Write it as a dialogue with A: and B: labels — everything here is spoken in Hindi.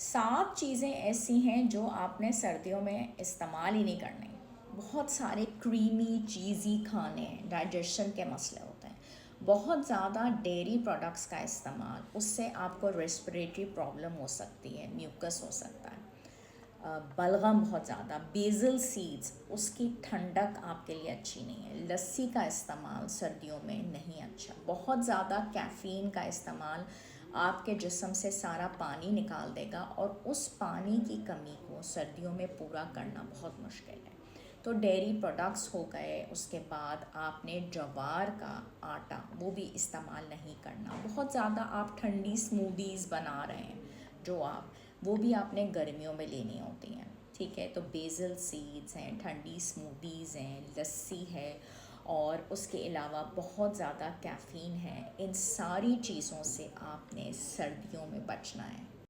A: 7 चीज़ें ऐसी हैं जो आपने सर्दियों में इस्तेमाल ही नहीं करने। बहुत सारे क्रीमी चीज़ी खाने, डाइजेशन के मसले होते हैं। बहुत ज़्यादा डेयरी प्रोडक्ट्स का इस्तेमाल, उससे आपको रेस्पिरेटरी प्रॉब्लम हो सकती है, म्यूकस हो सकता है। बलगम बहुत ज़्यादा, बेसल सीड्स, उसकी ठंडक आपके लिए अच्छी नहीं है। लस्सी का इस्तेमाल सर्दियों में नहीं अच्छा। बहुत ज़्यादा कैफ़ीन का इस्तेमाल आपके जिस्म से सारा पानी निकाल देगा और उस पानी की कमी को सर्दियों में पूरा करना बहुत मुश्किल है। तो डेयरी प्रोडक्ट्स हो गए, उसके बाद आपने ज्वार का आटा वो भी इस्तेमाल नहीं करना। बहुत ज़्यादा आप ठंडी स्मूदीज़ बना रहे हैं जो आप, वो भी आपने गर्मियों में लेनी होती हैं। ठीक है, तो बेसल सीड्स हैं, ठंडी स्मूदीज़ हैं, लस्सी है, और उसके अलावा बहुत ज़्यादा कैफ़ीन है। इन सारी चीज़ों से आपने सर्दियों में बचना है।